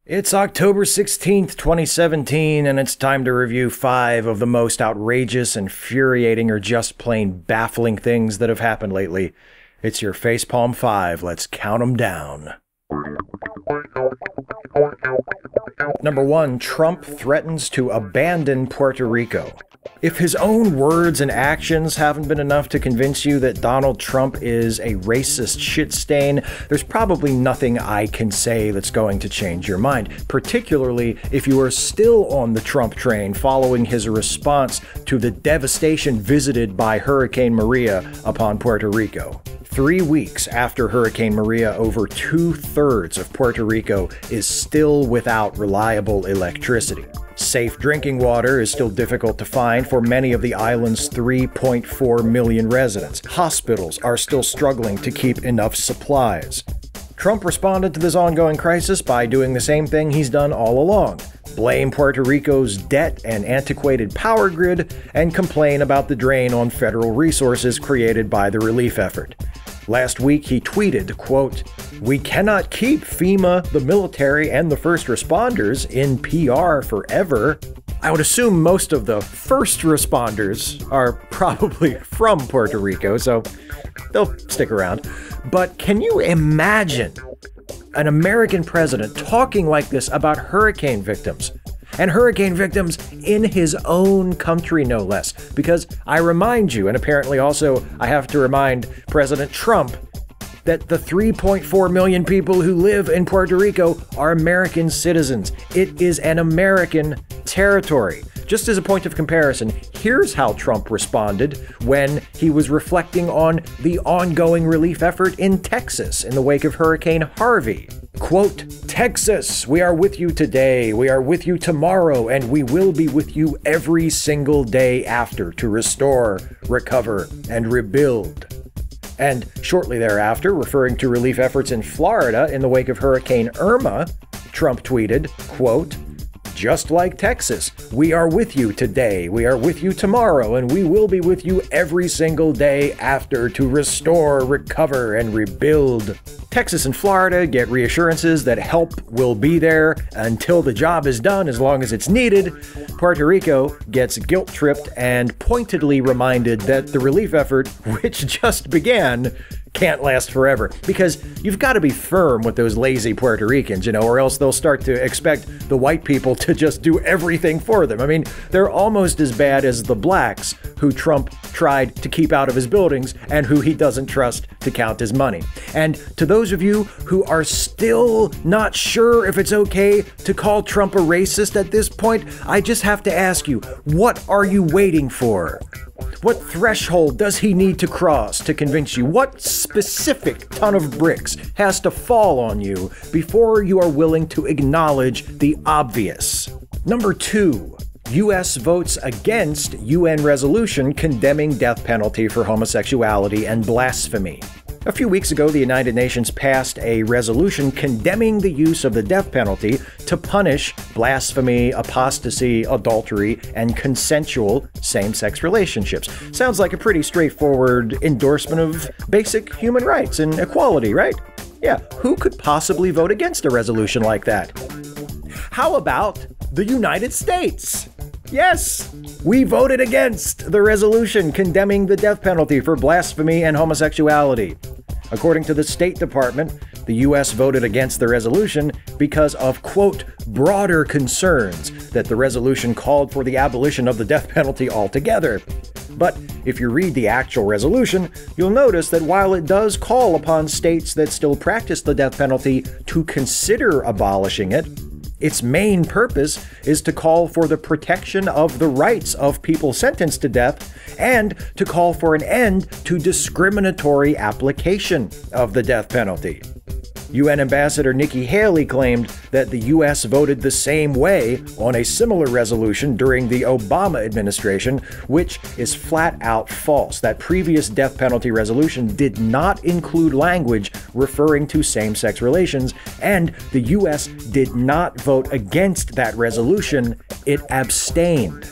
It's October 16th, 2017, and it's time to review 5 of the most outrageous, infuriating, or just plain baffling things that have happened lately. It's your Facepalm 5. Let's count them down. Number 1. Trump threatens to abandon Puerto Rico. If his own words and actions haven't been enough to convince you that Donald Trump is a racist shit stain, there's probably nothing I can say that's going to change your mind, particularly if you are still on the Trump train following his response to the devastation visited by Hurricane Maria upon Puerto Rico. 3 weeks after Hurricane Maria, over 2/3 of Puerto Rico is still without reliable electricity. Safe drinking water is still difficult to find for many of the island's 3.4 million residents. Hospitals are still struggling to keep enough supplies. Trump responded to this ongoing crisis by doing the same thing he's done all along: blame Puerto Rico's debt and antiquated power grid, and complain about the drain on federal resources created by the relief effort. Last week, he tweeted, quote, "We cannot keep FEMA, the military, and the first responders in PR forever." I would assume most of the first responders are probably from Puerto Rico, so they'll stick around. But can you imagine an American president talking like this about hurricane victims? And hurricane victims in his own country, no less. Because I remind you, and apparently also I have to remind President Trump, that the 3.4 million people who live in Puerto Rico are American citizens. It is an American territory. Just as a point of comparison, here's how Trump responded when he was reflecting on the ongoing relief effort in Texas in the wake of Hurricane Harvey. Quote, "Texas, we are with you today, we are with you tomorrow, and we will be with you every single day after to restore, recover, and rebuild." And shortly thereafter, referring to relief efforts in Florida in the wake of Hurricane Irma, Trump tweeted, quote, "Just like Texas, we are with you today, we are with you tomorrow, and we will be with you every single day after to restore, recover, and rebuild." Texas and Florida get reassurances that help will be there until the job is done, as long as it's needed. Puerto Rico gets guilt-tripped and pointedly reminded that the relief effort, which just began, can't last forever. Because you've got to be firm with those lazy Puerto Ricans, or else they'll start to expect the white people to just do everything for them. I mean, they're almost as bad as the blacks who Trump tried to keep out of his buildings and who he doesn't trust to count his money. And to those of you who are still not sure if it's okay to call Trump a racist at this point, I just have to ask you, what are you waiting for? What threshold does he need to cross to convince you? What specific ton of bricks has to fall on you before you are willing to acknowledge the obvious? Number 2. U.S. votes against UN resolution condemning death penalty for homosexuality and blasphemy. A few weeks ago, the United Nations passed a resolution condemning the use of the death penalty to punish blasphemy, apostasy, adultery, and consensual same-sex relationships. Sounds like a pretty straightforward endorsement of basic human rights and equality, right? Yeah, who could possibly vote against a resolution like that? How about the United States? Yes, we voted against the resolution condemning the death penalty for blasphemy and homosexuality. According to the State Department, the U.S. voted against the resolution because of, quote, broader concerns that the resolution called for the abolition of the death penalty altogether. But if you read the actual resolution, you'll notice that while it does call upon states that still practice the death penalty to consider abolishing it, its main purpose is to call for the protection of the rights of people sentenced to death and to call for an end to discriminatory application of the death penalty. UN Ambassador Nikki Haley claimed that the U.S. voted the same way on a similar resolution during the Obama administration, which is flat out false. That previous death penalty resolution did not include language referring to same-sex relations, and the U.S. did not vote against that resolution. It abstained.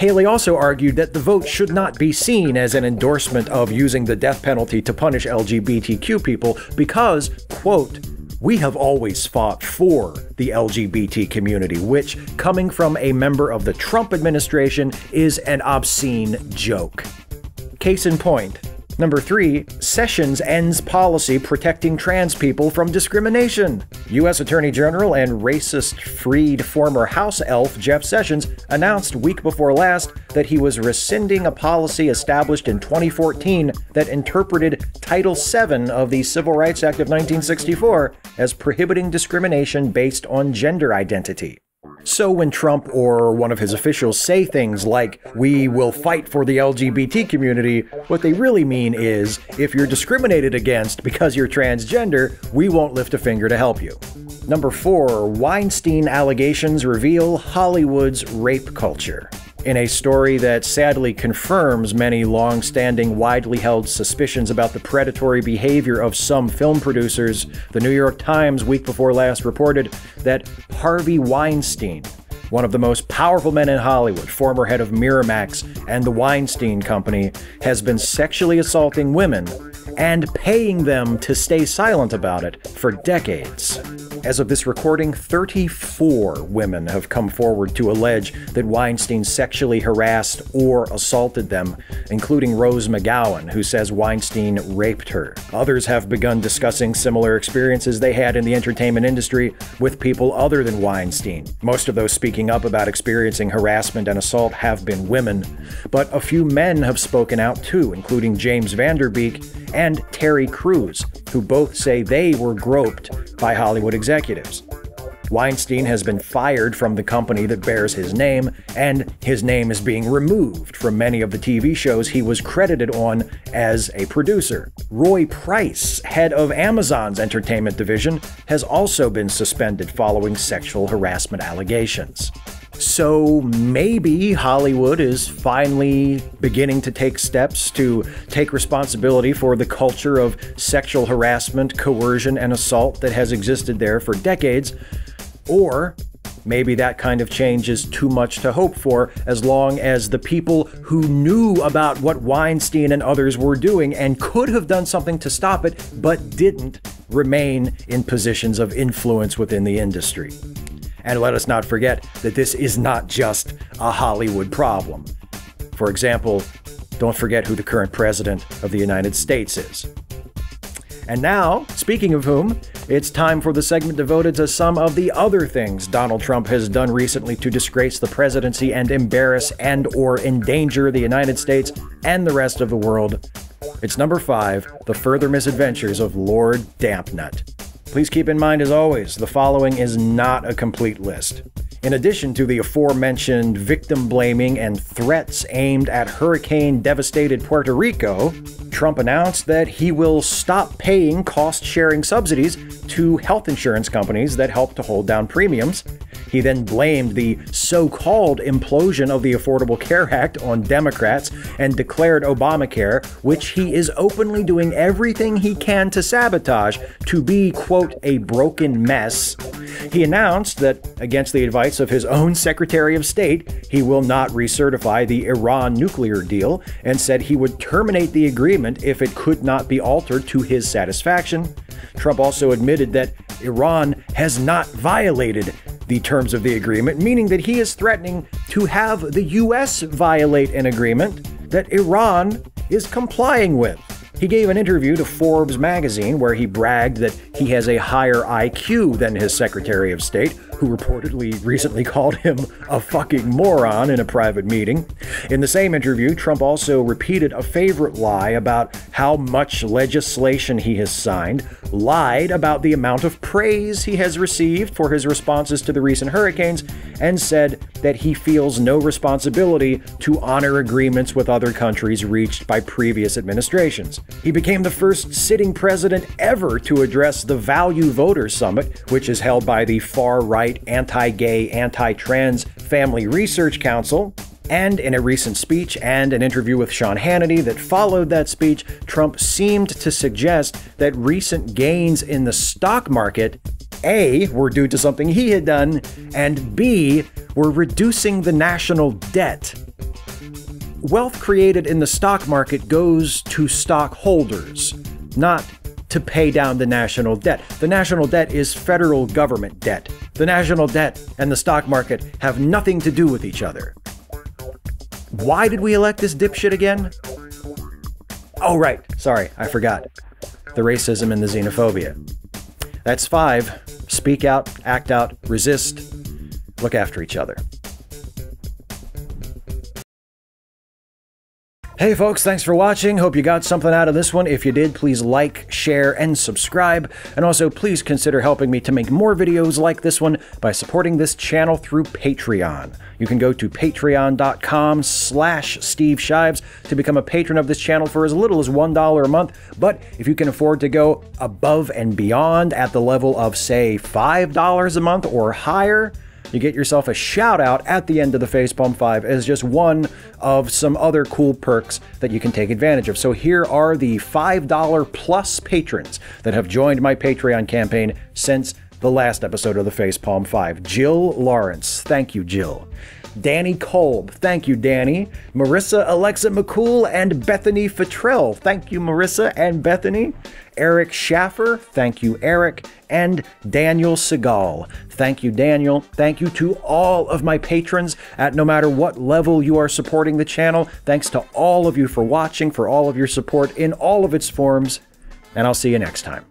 Haley also argued that the vote should not be seen as an endorsement of using the death penalty to punish LGBTQ people because, quote, We have always fought for the LGBT community, which, coming from a member of the Trump administration, is an obscene joke. Case in point. Number 3, Sessions ends policy protecting trans people from discrimination. U.S. Attorney General and racist-freed former House elf Jeff Sessions announced week before last that he was rescinding a policy established in 2014 that interpreted Title VII of the Civil Rights Act of 1964 as prohibiting discrimination based on gender identity. So when Trump or one of his officials say things like, "We will fight for the LGBT community," what they really mean is, if you're discriminated against because you're transgender, we won't lift a finger to help you. Number 4, Weinstein allegations reveal Hollywood's rape culture. In a story that sadly confirms many long-standing, widely held suspicions about the predatory behavior of some film producers, the New York Times week before last reported that Harvey Weinstein, one of the most powerful men in Hollywood, former head of Miramax and the Weinstein Company, has been sexually assaulting women and paying them to stay silent about it for decades. As of this recording, 34 women have come forward to allege that Weinstein sexually harassed or assaulted them, including Rose McGowan, who says Weinstein raped her. Others have begun discussing similar experiences they had in the entertainment industry with people other than Weinstein. Most of those speaking up about experiencing harassment and assault have been women, but a few men have spoken out too, including James Van Der Beek and Terry Crews, who both say they were groped by Hollywood executives. Weinstein has been fired from the company that bears his name, and his name is being removed from many of the TV shows he was credited on as a producer. Roy Price, head of Amazon's entertainment division, has also been suspended following sexual harassment allegations. So maybe Hollywood is finally beginning to take steps to take responsibility for the culture of sexual harassment, coercion, and assault that has existed there for decades. Or maybe that kind of change is too much to hope for, as long as the people who knew about what Weinstein and others were doing and could have done something to stop it, but didn't, remain in positions of influence within the industry. And let us not forget that this is not just a Hollywood problem. For example, don't forget who the current president of the United States is. And now, speaking of whom, it's time for the segment devoted to some of the other things Donald Trump has done recently to disgrace the presidency and embarrass and/or endanger the United States and the rest of the world. It's number 5, the further misadventures of Lord Dampnut. Please keep in mind, as always, the following is not a complete list. In addition to the aforementioned victim blaming and threats aimed at hurricane-devastated Puerto Rico, Trump announced that he will stop paying cost-sharing subsidies to health insurance companies that help to hold down premiums. He then blamed the so-called implosion of the Affordable Care Act on Democrats and declared Obamacare, which he is openly doing everything he can to sabotage, to be, quote, a broken mess. He announced that, against the advice of his own Secretary of State, he will not recertify the Iran nuclear deal, and said he would terminate the agreement if it could not be altered to his satisfaction. Trump also admitted that Iran has not violated the terms of the agreement, meaning that he is threatening to have the U.S. violate an agreement that Iran is complying with. He gave an interview to Forbes magazine where he bragged that he has a higher IQ than his Secretary of State, who reportedly recently called him a fucking moron in a private meeting. In the same interview, Trump also repeated a favorite lie about how much legislation he has signed, lied about the amount of praise he has received for his responses to the recent hurricanes, and said that he feels no responsibility to honor agreements with other countries reached by previous administrations. He became the first sitting president ever to address the Value Voters Summit, which is held by the far-right anti-gay, anti-trans Family Research Council. And in a recent speech and an interview with Sean Hannity that followed that speech, Trump seemed to suggest that recent gains in the stock market, A, were due to something he had done, and B, were reducing the national debt. Wealth created in the stock market goes to stockholders, not to pay down the national debt. The national debt is federal government debt. The national debt and the stock market have nothing to do with each other. Why did we elect this dipshit again? Oh, right. Sorry, I forgot. The racism and the xenophobia. That's 5. Speak out, act out, resist, look after each other. Hey folks, thanks for watching. Hope you got something out of this one. If you did, please like, share, and subscribe. And also, please consider helping me to make more videos like this one by supporting this channel through Patreon. You can go to patreon.com/Steve Shives to become a patron of this channel for as little as $1 a month. But if you can afford to go above and beyond at the level of, say, $5 a month or higher, you get yourself a shout out at the end of the Facepalm 5 as just one of some other cool perks that you can take advantage of. So here are the $5 plus patrons that have joined my Patreon campaign since the last episode of the Facepalm 5. Jill Lawrence, thank you, Jill. Danny Kolb, thank you, Danny. Marissa Alexa McCool and Bethany Futrell, thank you, Marissa and Bethany. Eric Schaffer, thank you, Eric. And Daniel Segal, thank you, Daniel. Thank you to all of my patrons at no matter what level you are supporting the channel. Thanks to all of you for watching, for all of your support in all of its forms, and I'll see you next time.